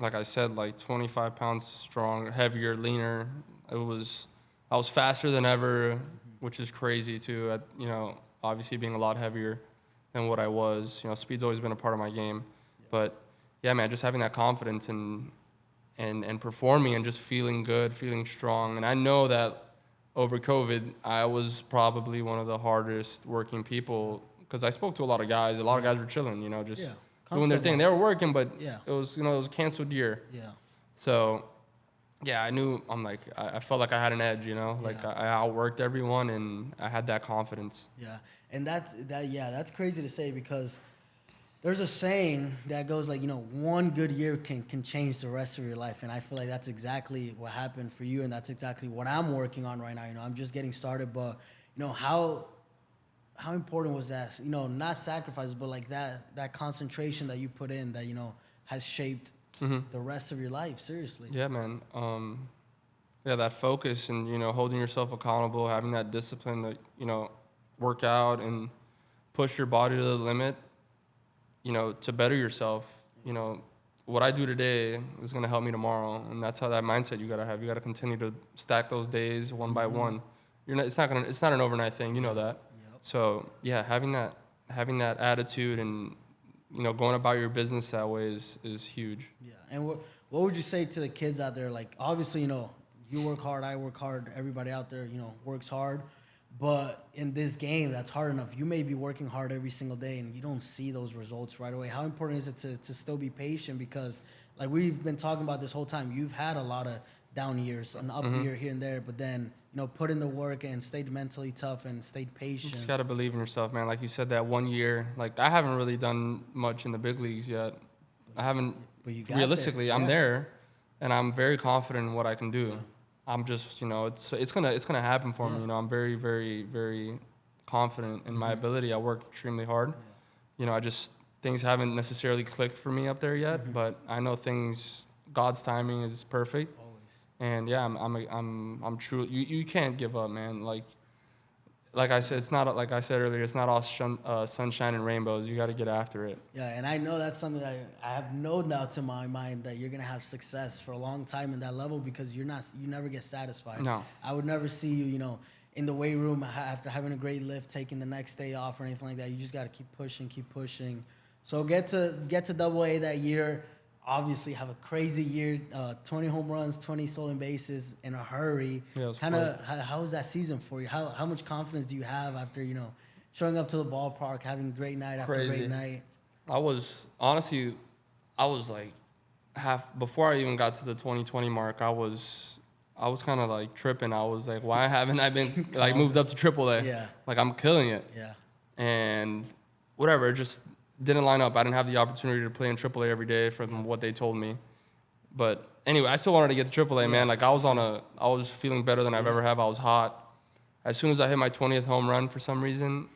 I said, like 25 pounds strong, heavier, leaner. I was faster than ever, which is crazy too. You know, obviously being a lot heavier than what I was. You know, speed's always been a part of my game, but yeah, man, just having that confidence and performing and just feeling good, feeling strong. And I know that over COVID, I was probably one of the hardest working people, because I spoke to a lot of guys. A lot of guys were chilling, you know, just doing their thing. They were working, but it was, you know, it was a canceled year. Yeah. So, yeah, I felt like I had an edge, you know, like I outworked everyone and I had that confidence. Yeah. And that's crazy to say, because there's a saying that goes like, you know, one good year can change the rest of your life. And I feel like that's exactly what happened for you. And that's exactly what I'm working on right now. You know, I'm just getting started, but you know, how important was that, you know, not sacrifice, but like that concentration that you put in that, you know, has shaped the rest of your life. Seriously. Yeah, man. That focus and, you know, holding yourself accountable, having that discipline to, you know, work out and push your body to the limit, you know, to better yourself. You know, what I do today is going to help me tomorrow. And that's how that mindset you got to have. You got to continue to stack those days one by one. It's not an overnight thing. You know that. Yep. So yeah, having that attitude and, you know, going about your business that way is huge. Yeah. And what would you say to the kids out there? Like, obviously, you know, you work hard, I work hard, everybody out there, you know, works hard. But in this game, that's hard enough. You may be working hard every single day and you don't see those results right away. How important is it to still be patient? Because like we've been talking about this whole time, you've had a lot of down years, an up year here and there, but then, you know, put in the work and stayed mentally tough and stayed patient. You just got to believe in yourself, man. Like you said, that 1 year, like I haven't really done much in the big leagues yet. I haven't, but you got realistically, there. I'm there and I'm very confident in what I can do. Yeah. I'm just, you know, it's gonna happen for me. You know, I'm very, very, very confident in my ability. I work extremely hard. You know, things haven't necessarily clicked for me up there yet, but I know God's timing is perfect. Always. And yeah, I'm true. You can't give up, man. Like I said, like I said earlier, it's not all sunshine and rainbows. You got to get after it. Yeah, and I know that's something that I have no doubt in my mind that you're gonna have success for a long time in that level, because you never get satisfied. No, I would never see you, you know, in the weight room after having a great lift, taking the next day off or anything like that. You just got to keep pushing. So get to AA that year. Obviously have a crazy year, 20 home runs, 20 stolen bases in a hurry. Yeah, how was that season for you? How much confidence do you have after, you know, showing up to the ballpark, having great night after great night? I was like before I even got to the 2020 mark, I was kind of like tripping. I was like, why haven't I been like moved up to AAA? Yeah. Like I'm killing it. Yeah. And whatever, just didn't line up. I didn't have the opportunity to play in AAA every day from what they told me. But anyway, I still wanted to get to AAA, man. Like I was feeling better than I've ever have. I was hot. As soon as I hit my 20th home run, for some reason,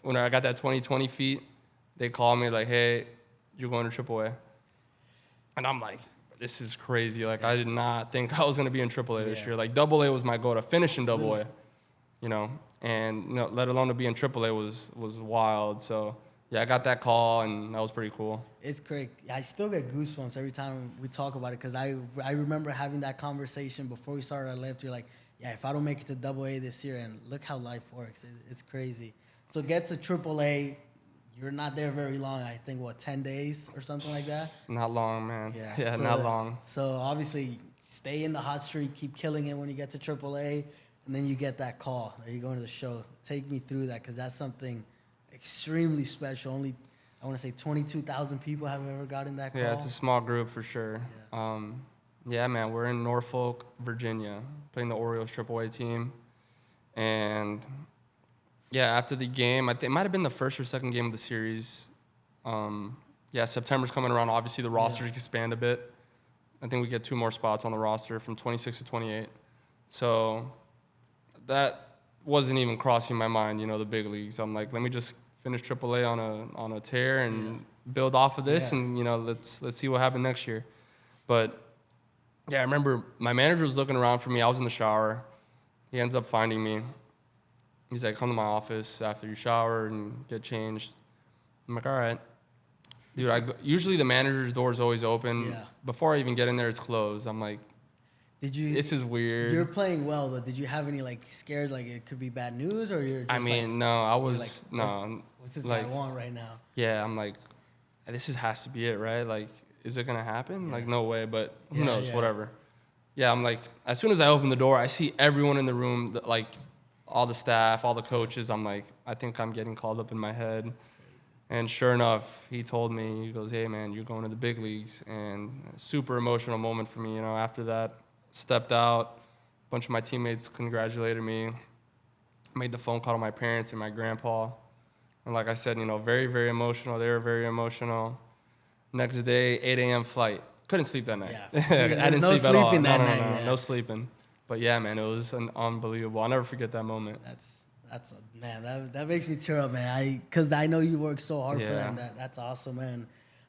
when I got that 20 feet, they called me like, hey, you're going to AAA. And I'm like, this is crazy. Like I did not think I was going to be in AAA this year. Like AA was my goal to finish in AA, you know. And, you know, let alone to be in AAA was wild. So, yeah, I got that call, and that was pretty cool. It's great. I still get goosebumps every time we talk about it, because I remember having that conversation before we started our lift. You're like, yeah, if I don't make it to AA this year, and look how life works. It's crazy. So get to AAA. You're not there very long. I think, 10 days or something like that? Not long, man. Yeah, not long. So, obviously, stay in the hot streak, keep killing it when you get to AAA. And then you get that call. Are you going to the show? Take me through that, because that's something extremely special. Only, I want to say 22,000 people have ever gotten that call. Yeah, it's a small group for sure. Yeah, man, we're in Norfolk, Virginia, playing the Orioles AAA team. And, yeah, after the game, I think it might have been the first or second game of the series. Yeah, September's coming around. Obviously, the rosters expand a bit. I think we get 2 more spots on the roster from 26 to 28. So that wasn't even crossing my mind, the big leagues. I'm like, let me just finish AAA on a tear and build off of this, and let's see what happens next year. But yeah, I remember my manager was looking around for me. I was in the shower. He ends up finding me. He's like, come to my office after you shower and get changed. I'm like, all right. Dude, usually the manager's door is always open. Yeah. Before I even get in there, it's closed. I'm like, this is weird. You're playing well, but did you have any scares, it could be bad news, or you're just no, I was, no. What's this guy want right now? Yeah, I'm like, has to be it, right? Is it going to happen? No way, but who knows, whatever. Yeah, I'm like, as soon as I open the door, I see everyone in the room, all the staff, all the coaches. I'm like, I think I'm getting called up in my head. And sure enough, he told me, he goes, hey, man, you're going to the big leagues. And a super emotional moment for me, after that. Stepped out, a bunch of my teammates congratulated me, made the phone call to my parents and my grandpa. And like I said, very, very emotional. They were very emotional. Next day, 8 a.m. flight. Couldn't sleep that night. Yeah, I didn't sleep at all. No sleeping. But yeah, man, it was unbelievable. I'll never forget that moment. That makes me tear up, man. Because I know you worked so hard for that. And that's awesome, man.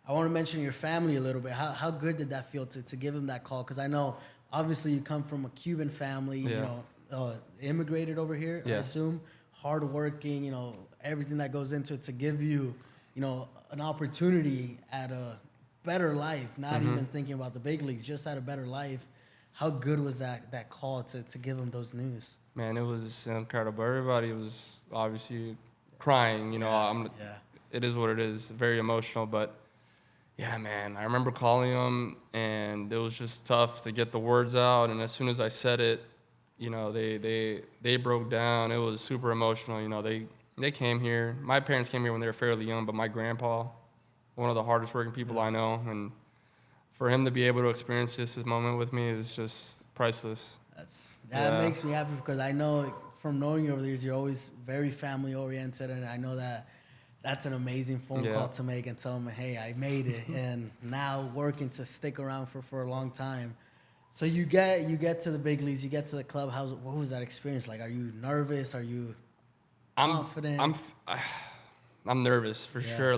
I want to mention your family a little bit. How good did that feel to give him that call? Because I know obviously you come from a Cuban family, immigrated over here, I assume, hardworking, everything that goes into it to give you, an opportunity at a better life, not even thinking about the big leagues, just at a better life. How good was that call to give him those news? Man, it was incredible. Everybody was obviously crying, It is what it is, very emotional, but yeah, man, I remember calling them, and it was just tough to get the words out. And as soon as I said it, they broke down. It was super emotional. They came here. My parents came here when they were fairly young, but my grandpa, one of the hardest working people I know, and for him to be able to experience this moment with me is just priceless. That makes me happy, because I know from knowing you over the years, you're always very family oriented, and I know that's an amazing phone call to make and tell them, hey, I made it, and now working to stick around for a long time. So you get to the big leagues, you get to the clubhouse. What was that experience like? Are you nervous? Are you confident? I'm nervous for sure.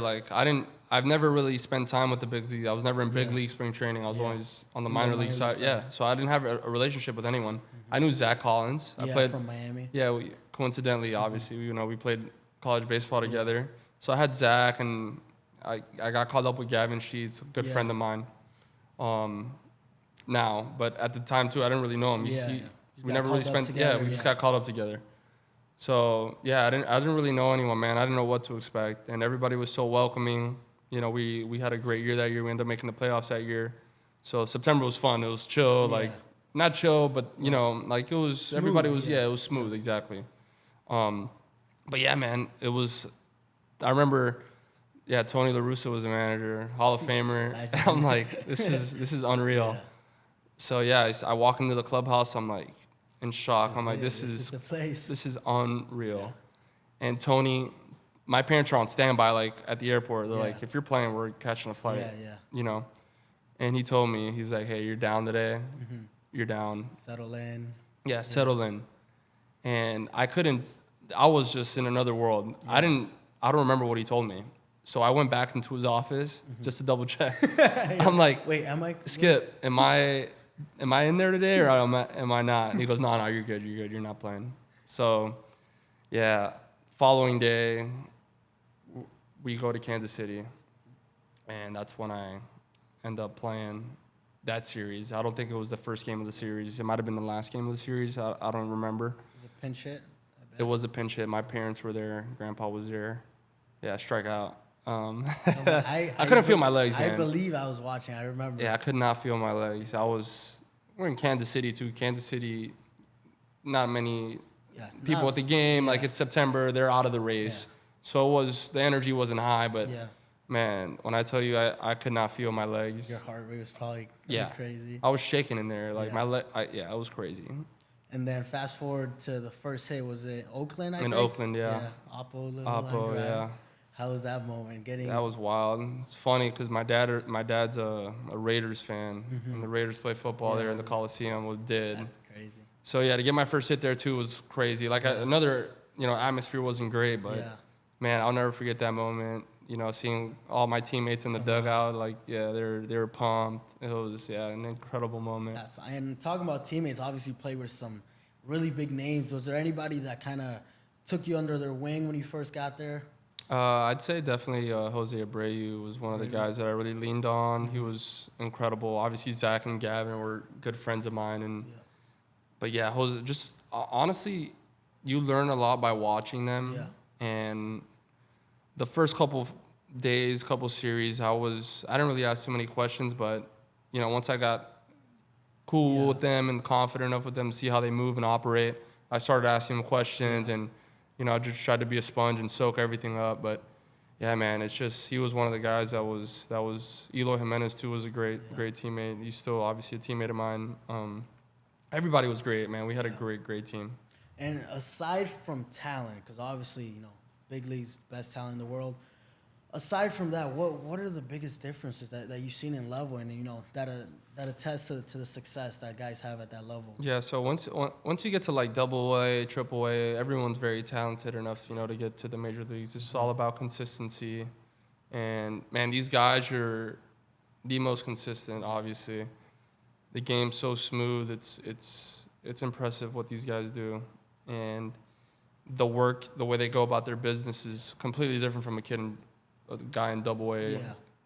I've never really spent time with the big league. I was never in big league spring training. I was always on the minor league side. Yeah, so I didn't have a relationship with anyone. I knew Zach Collins. I played from Miami. Yeah, coincidentally, obviously, we played college baseball together. So I had Zach, and I got called up with Gavin Sheets, a good friend of mine. Now, but at the time too, I didn't really know him. We never really spent. We just got called up together. So yeah, I didn't really know anyone, man. I didn't know what to expect, and everybody was so welcoming. We had a great year that year. We ended up making the playoffs that year. So September was fun. It was chill, not chill, but it was smooth, everybody was it was smooth, exactly. But yeah, man, it was. I remember, Tony La Russa was a manager, Hall of Famer. I'm like, this is unreal. Yeah. So I walk into the clubhouse. I'm like in shock. I'm like, this is the place. This is unreal. Yeah. And Tony, my parents are on standby at the airport. They're like, if you're playing, we're catching a flight. Yeah. And he told me, he's like, hey, you're down today. Mm-hmm. You're down. Settle in. Yeah, settle in. And I was just in another world. Yeah. I don't remember what he told me. So I went back into his office just to double check. I'm like, wait, am I? Skip, am I in there today, or am I not? And he goes, no, you're good. You're not playing. So, yeah, following day, we go to Kansas City. And that's when I end up playing that series. I don't think it was the first game of the series. It might have been the last game of the series. I don't remember. Was it a pinch hit? It was a pinch hit. My parents were there. Grandpa was there. Yeah, strikeout. I couldn't feel my legs, man. I believe I was watching. I remember. Yeah, I could not feel my legs. We're in Kansas City, too. Kansas City, not many people at the game. It's September. They're out of the race. Yeah. So the energy wasn't high, but man, when I tell you I could not feel my legs. Your heart rate was probably Yeah. crazy. I was shaking in there. Like Yeah. my leg, it was crazy. And then fast forward to the first hit. Was it Oakland? I In think? Oakland, yeah. Yeah. Oppo, little Oppo, line drive. yeah. How was that moment? That was wild. It's funny because my dad's a Raiders fan, and the Raiders play football there in the Coliseum with Did. That's crazy. So yeah, to get my first hit there too was crazy. Like another, atmosphere wasn't great, but man, I'll never forget that moment. Seeing all my teammates in the dugout, like they were pumped. It was an incredible moment. And talking about teammates, obviously you played with some really big names. Was there anybody that kind of took you under their wing when you first got there? I'd say definitely Jose Abreu was one of the guys that I really leaned on. He was incredible. Obviously Zach and Gavin were good friends of mine, but yeah, Jose. Just honestly, you learn a lot by watching them. Yeah. And the first couple of days, couple series, I didn't really ask too many questions, but once I got cool with them and confident enough with them to see how they move and operate, I started asking them questions and. I just tried to be a sponge and soak everything up. But yeah, man, it's just he was one of the guys that was Eloy Jimenez too was a great teammate. He's still obviously a teammate of mine. Everybody was great, man. We had a great team. And aside from talent, because obviously big league's best talent in the world. Aside from that, what are the biggest differences that you've seen in level and that attest to the success that guys have at that level? Yeah, so once you get to like AA, AAA, everyone's very talented enough, to get to the major leagues. It's all about consistency, and man, these guys are the most consistent. Obviously, the game's so smooth. It's impressive what these guys do, and the way they go about their business is completely different from a guy in AA,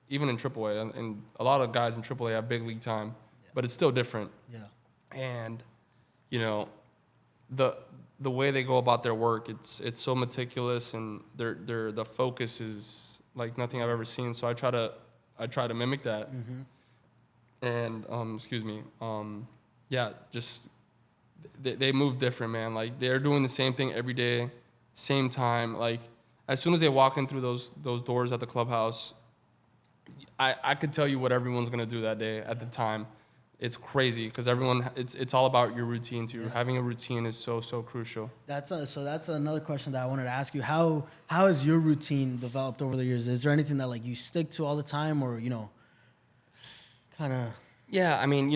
even in AAA, and a lot of guys in AAA have big league time, but it's still different. Yeah. And the way they go about their work, it's so meticulous, and the focus is like nothing I've ever seen. So I try to mimic that. And just they move different, man. Like they're doing the same thing every day, same time. Like as soon as they walk in through those doors at the clubhouse, I could tell you what everyone's gonna do that day at the time. It's crazy because it's all about your routine too. Yeah. Having a routine is so crucial. That's another question that I wanted to ask you. How has your routine developed over the years? Is there anything that like you stick to all the time, or kind of? Yeah, I mean,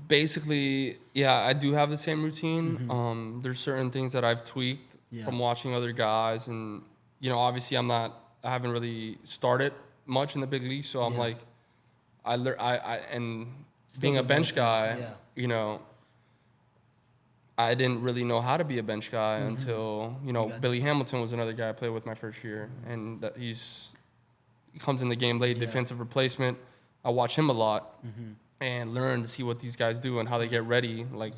basically, I do have the same routine. There's certain things that I've tweaked from watching other guys, and obviously I haven't really started much in the big league, so I'm like, and still being a bench guy, I didn't really know how to be a bench guy until Billy Hamilton was another guy I played with my first year, and that he comes in the game late, defensive replacement. I watch him a lot and learn to see what these guys do and how they get ready. Like,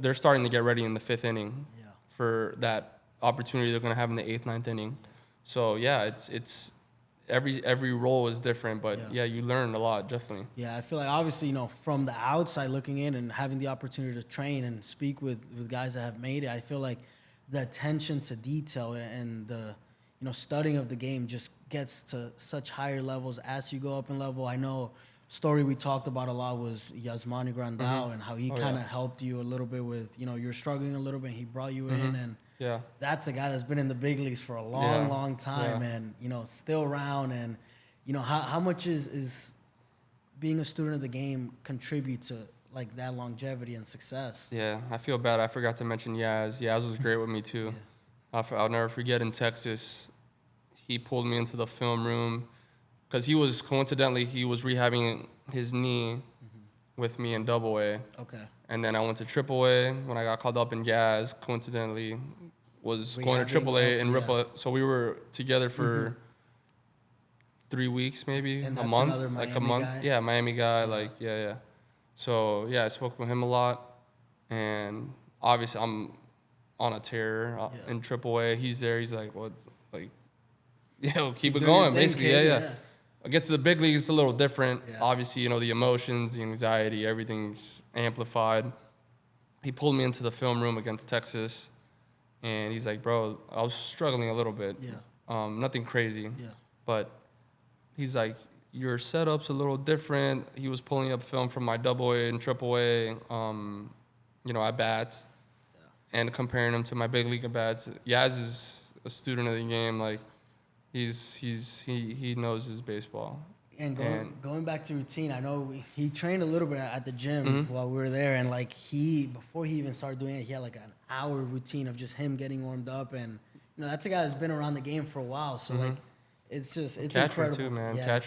they're starting to get ready in the 5th inning for that opportunity they're going to have in the 8th, 9th inning. So it's every role is different, but you learn a lot, definitely. Yeah, I feel like obviously, from the outside looking in and having the opportunity to train and speak with guys that have made it, I feel like the attention to detail and the studying of the game just gets to such higher levels as you go up in level. I know story we talked about a lot was Yasmani Grandal and how he kind of helped you a little bit with, you're struggling a little bit, and he brought you in, and that's a guy that's been in the big leagues for a long time, and still around. And how much is being a student of the game contribute to like that longevity and success? Yeah, I feel bad. I forgot to mention Yaz. Yaz was great with me too. I'll never forget in Texas, he pulled me into the film room because he was rehabbing his knee with me in AA. Okay. And then I went to AAA when I got called up in Gaz. Coincidentally, was going to AAA in Ripa. So we were together for 3 weeks, maybe and a month, like a month. Guy? Yeah, Miami guy. So I spoke with him a lot, and obviously I'm on a tear in AAA. He's there. He's like, "What? Like, keep it going." Basically, yeah. I get to the big leagues, it's a little different. Yeah. Obviously, the emotions, the anxiety, everything's amplified. He pulled me into the film room against Texas, and he's like, "Bro, I was struggling a little bit." Yeah. Nothing crazy. Yeah. But he's like, your setup's a little different. He was pulling up film from my double A and triple A, at bats, and comparing them to my big league at bats. Yaz is a student of the game. Like, he knows his baseball. And going back to routine, I know he trained a little bit at the gym Mm-hmm. while we were there, and like before he even started doing it, he had like an hour routine of just him getting warmed up, and that's a guy that's been around the game for a while, so like it's Catcher incredible. too, man. Yeah.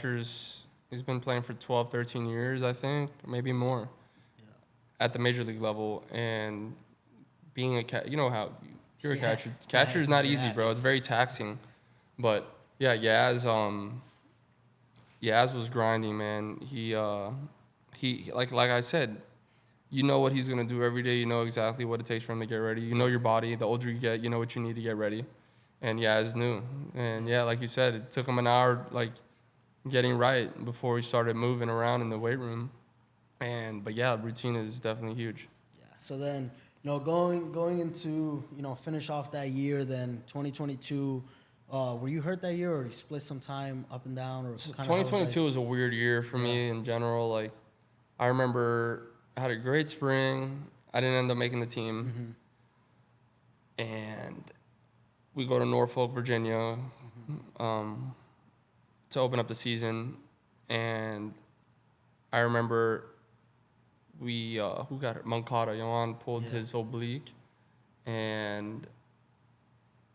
He's been playing for 12, 13 years, I think, maybe more, at the major league level, and being a catcher, you know how you're a catcher. Catcher is not easy, bro. It's very taxing, but yeah, Yaz was grinding, man. He like I said, you know what he's gonna do every day. You know exactly what it takes for him to get ready. You know your body. The older you get, you know what you need to get ready. And Yaz knew. And yeah, like you said, it took him an hour, like getting right before he started moving around in the weight room. But yeah, routine is definitely huge. Yeah. So then, going into finish off that year, then 2022. Were you hurt that year, or you split some time up and down, or 2022 was a weird year for me in general. Like, I remember I had a great spring. I didn't end up making the team, and we go to Norfolk, Virginia, to open up the season. And I remember we who got it? Moncada. Yohan pulled his oblique, and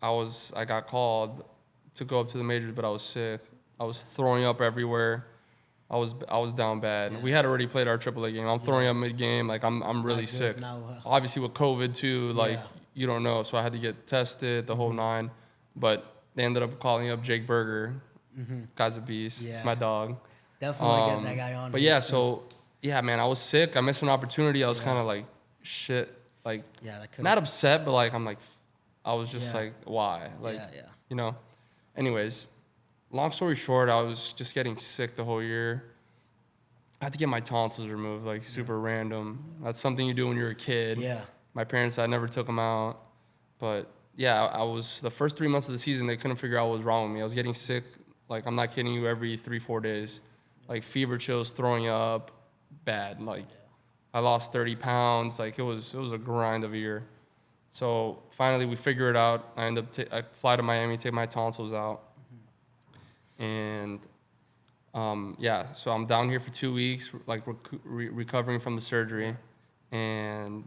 I got called to go up to the majors, but I was sick. I was throwing up everywhere. I was down bad. Yeah. We had already played our AAA game. I'm throwing up mid-game. Like, I'm really sick. Now, Obviously with COVID too, like you don't know. So I had to get tested, the whole nine. But they ended up calling up Jake Berger. Guy's a beast. Yeah. It's my dog. definitely want to get that guy on. But yeah, so yeah, man, I was sick. I missed an opportunity. I was kind of like, shit. Like, not upset, but like, I was just like, why? Like, Anyways, long story short, I was just getting sick the whole year. I had to get my tonsils removed, like super random. That's something you do when you're a kid. Yeah. My parents, I never took them out. But yeah, I was, the first 3 months of the season, they couldn't figure out what was wrong with me. I was getting sick, like, I'm not kidding you, every 3-4 days. Like, fever chills, throwing up, bad. Like, I lost 30 pounds. Like, it was a grind of a year. So finally, we figure it out. I fly to Miami, take my tonsils out, and so I'm down here for 2 weeks, like recovering from the surgery, and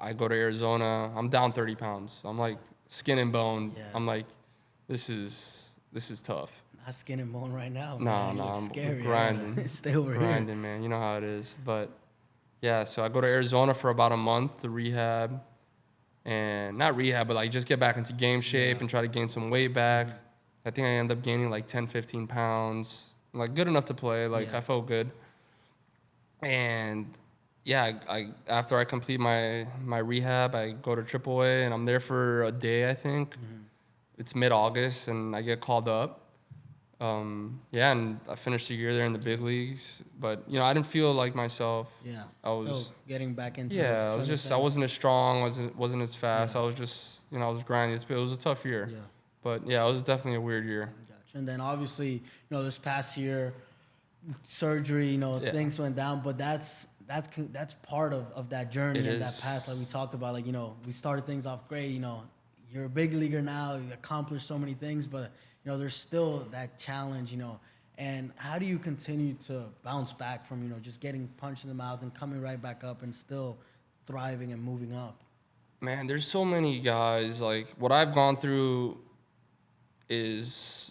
I go to Arizona. I'm down 30 pounds. I'm like skin and bone. Yeah. I'm like, this is tough. Not skin and bone right now. No, I'm scary. grinding. Stay over grinding, here, man. You know how it is. But yeah, so I go to Arizona for about a month to rehab. And not rehab, but like just get back into game shape and try to gain some weight back. I think I end up gaining like 10, 15 pounds, like good enough to play. Like I felt good. And yeah, after I complete my rehab, I go to AAA and I'm there for a day, I think. It's mid-August and I get called up. And I finished the year there in the big leagues, but I didn't feel like myself. Yeah, I was still getting back into. Yeah, I wasn't as strong, wasn't as fast. I was just, I was grinding. It was a tough year. Yeah, but yeah, it was definitely a weird year. Gotcha. And then obviously, this past year, surgery, things went down, but that's part of that journey and that path, like we talked about. Like we started things off great. You're a big leaguer now. You accomplished so many things, but there's still that challenge, and how do you continue to bounce back from, just getting punched in the mouth and coming right back up and still thriving and moving up? Man, there's so many guys. Like, what I've gone through it's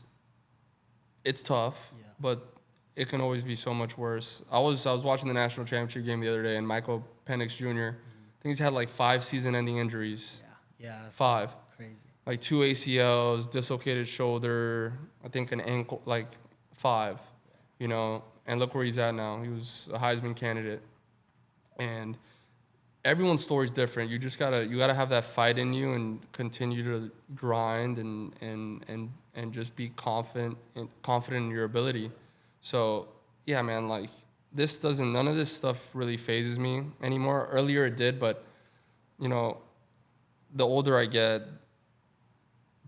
tough, but it can always be so much worse. I was watching the national championship game the other day, and Michael Penix Jr., I think he's had like 5 season-ending injuries. Yeah. 5. Crazy. Like 2 ACLs, dislocated shoulder, I think an ankle, like 5, and look where he's at now. He was a Heisman candidate. And everyone's story's different. You just gotta have that fight in you and continue to grind and just be confident in your ability. So yeah, man, like none of this stuff really phases me anymore. Earlier it did, but the older I get,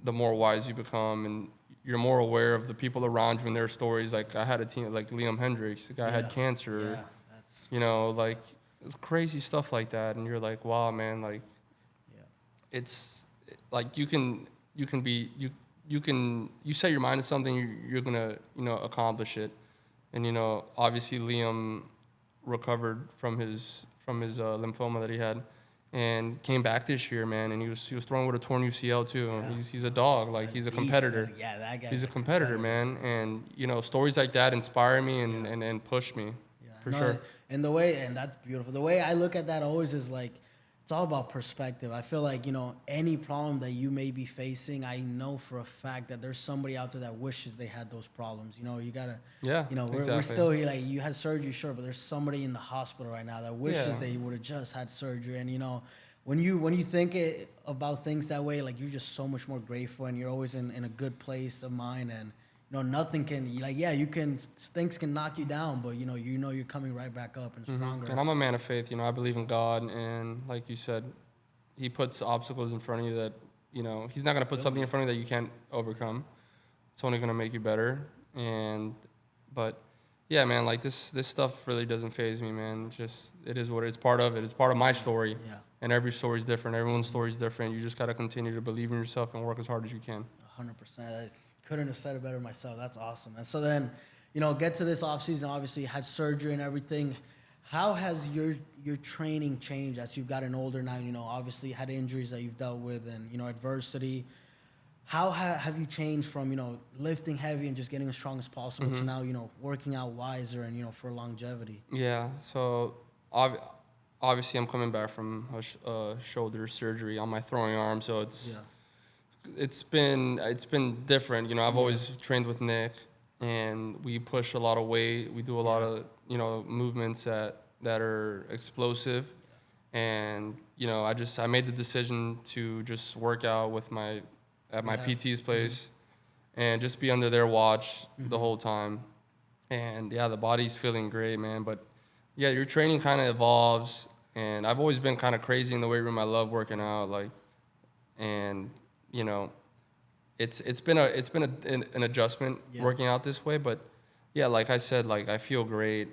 the more wise you become, and you're more aware of the people around you and their stories. Like I had a team like Liam Hendricks, the guy had cancer. Yeah, that's you know, like it's crazy stuff like that, and you're like, wow, man, like it's like you set your mind to something, you're gonna accomplish it. And obviously Liam recovered from his lymphoma that he had, and came back this year, man. And he was throwing with a torn UCL too. Yeah. He's a dog, like he's a competitor. Yeah, that guy. He's a competitor, man. And stories like that inspire me and push me, for sure. And that's beautiful. The way I look at that always is like, it's all about perspective. I feel like, any problem that you may be facing, I know for a fact that there's somebody out there that wishes they had those problems. You gotta, we're still here. Like, you had surgery, sure, but there's somebody in the hospital right now that wishes they would have just had surgery. And, when you think about things that way, like, you're just so much more grateful, and you're always in a good place of mind. And, nothing can, things can knock you down, but, you're coming right back up and stronger. And I'm a man of faith. I believe in God. And like you said, he puts obstacles in front of you that, he's not going to put something in front of you that you can't overcome. It's only going to make you better. But yeah, man, like this stuff really doesn't faze me, man. It is what it is. Part of it. It's part of my story. Yeah. And every story is different. Everyone's story is different. You just got to continue to believe in yourself and work as hard as you can. 100%. I couldn't have said it better myself. That's awesome. And so then, get to this offseason. Obviously, you had surgery and everything. How has your training changed as you've gotten older now? Obviously, you had injuries that you've dealt with and, adversity. How have you changed from, lifting heavy and just getting as strong as possible to now, working out wiser and, for longevity? Yeah. So, obviously, I'm coming back from a shoulder surgery on my throwing arm. So, it's been different. I've always trained with Nick, and we push a lot of weight. We do a lot of, movements that are explosive. And, I made the decision to just work out at my PT's place and just be under their watch the whole time. And the body's feeling great, man. But your training kind of evolves, and I've always been kind of crazy in the weight room. I love working out, it's been an adjustment working out this way. But like I said, like I feel great.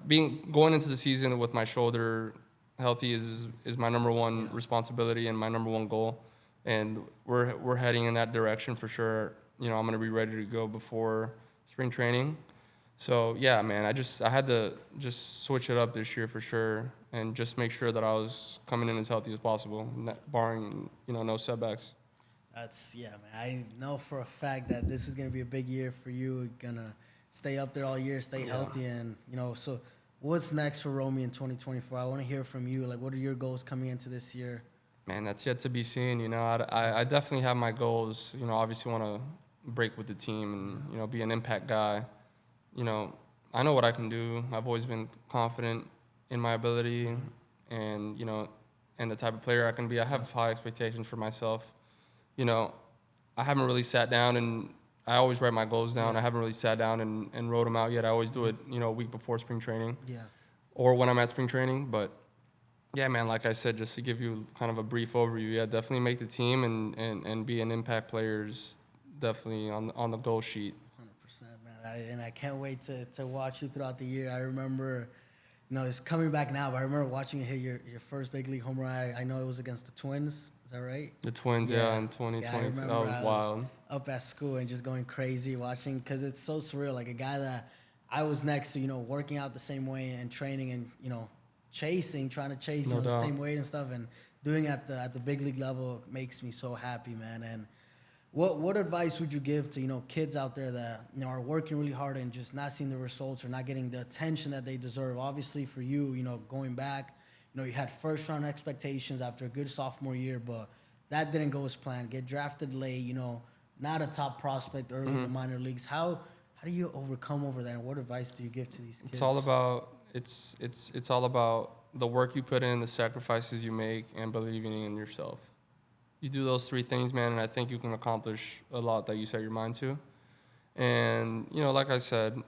Going into the season with my shoulder healthy is my number one responsibility and my number one goal. And we're heading in that direction for sure. I'm going to be ready to go before spring training. So man, I had to just switch it up this year for sure, and just make sure that I was coming in as healthy as possible, barring no setbacks. That's man. I know for a fact that this is going to be a big year for you. You're gonna stay up there all year, stay healthy, and So, what's next for Romy in 2024? I want to hear from you. Like, what are your goals coming into this year? Man, that's yet to be seen. I definitely have my goals. Obviously want to break with the team and be an impact guy. I know what I can do. I've always been confident in my ability and the type of player I can be. I have high expectations for myself. I haven't really sat down, and I always write my goals down. I haven't really sat down and wrote them out yet. I always do it, a week before spring training. Or when I'm at spring training. But man, like I said, just to give you kind of a brief overview, definitely make the team and be an impact player is definitely on the goal sheet. 100%, man. And I can't wait to watch you throughout the year. I remember, it's coming back now, but I remember watching you hit your first big league home run. I know it was against the Twins. Is that right? The Twins, in 2020. Yeah, I remember that was wild. Up at school and just going crazy watching, because it's so surreal. Like, a guy that I was next to, working out the same way and training and, trying to chase the same weight and stuff, and doing it at the big league level makes me so happy, man. And what advice would you give to kids out there that are working really hard and just not seeing the results or not getting the attention that they deserve? Obviously for you, going back, you had first round expectations after a good sophomore year, but that didn't go as planned. Get drafted late, not a top prospect early in the minor leagues. How do you overcome over that, and what advice do you give to these kids? It's all about the work you put in, the sacrifices you make, and believing in yourself. You do those three things, man, and I think you can accomplish a lot that you set your mind to. And, like I said,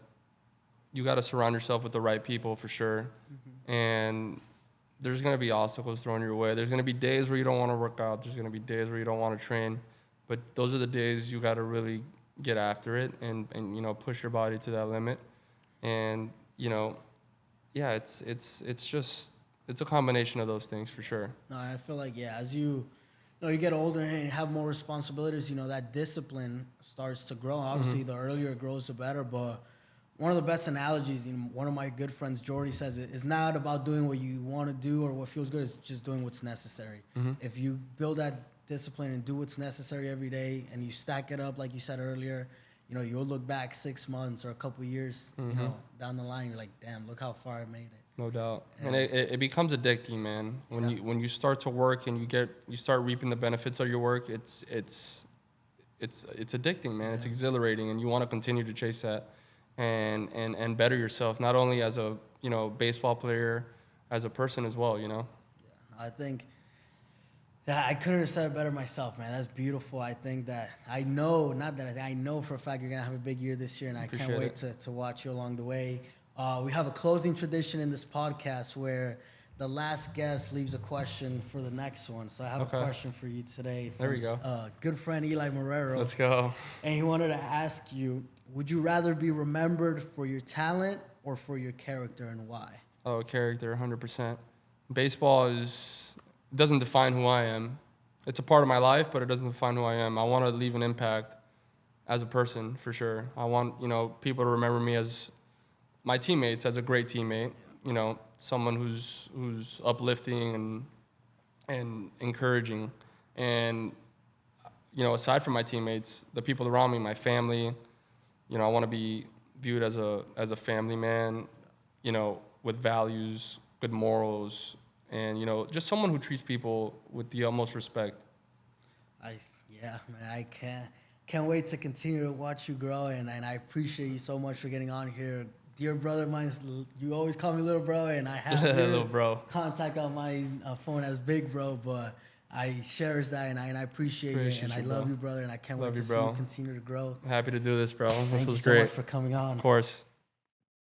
you got to surround yourself with the right people for sure. And there's going to be obstacles thrown your way. There's going to be days where you don't want to work out. There's going to be days where you don't want to train. But those are the days you got to really get after it and you know, push your body to that limit. And you know, yeah, it's just it's a combination of those things for sure. No, I feel like, yeah, as you get older and you have more responsibilities, you know, that discipline starts to grow. Obviously, the earlier it grows, the better. But one of the best analogies, you know, one of my good friends, Jordy, says it's not about doing what you want to do or what feels good. It's just doing what's necessary. If you build that discipline and do what's necessary every day and you stack it up, like you said earlier, you know, you'll look back 6 months or a couple years, you know, down the line, you're like, damn, look how far I made it. No doubt. And it becomes addicting, man. When you start to work and you start reaping the benefits of your work, it's addicting, man. It's exhilarating, and you want to continue to chase that and better yourself, not only as a, you know, baseball player, as a person as well, you know. Yeah, I think that I couldn't have said it better myself, man. That's beautiful. I think that I know, not that I know for a fact you're gonna have a big year this year, and I can't wait to watch you along the way. We have a closing tradition in this podcast where the last guest leaves a question for the next one. So I have a question for you today. There we go. Good friend Eli Marrero. Let's go. And he wanted to ask you, would you rather be remembered for your talent or for your character, and why? Oh, character, 100%. Baseball doesn't define who I am. It's a part of my life, but it doesn't define who I am. I want to leave an impact as a person, for sure. I want, you know, people to remember me as my teammates, as a great teammate, you know, someone who's uplifting and encouraging. And, you know, aside from my teammates, the people around me, my family, you know, I want to be viewed as a family man, you know, with values, good morals, and, you know, just someone who treats people with the utmost respect. Yeah, man, I can't wait to continue to watch you grow, and I appreciate you so much for getting on here. Dear brother of mine, you always call me little bro, and I have your little bro contact on my phone as big bro, but I cherish that, and I appreciate you, and I love you, brother, and I can't wait to see you continue to grow. Happy to do this, bro. This was great. Thank you so much for coming on. Of course.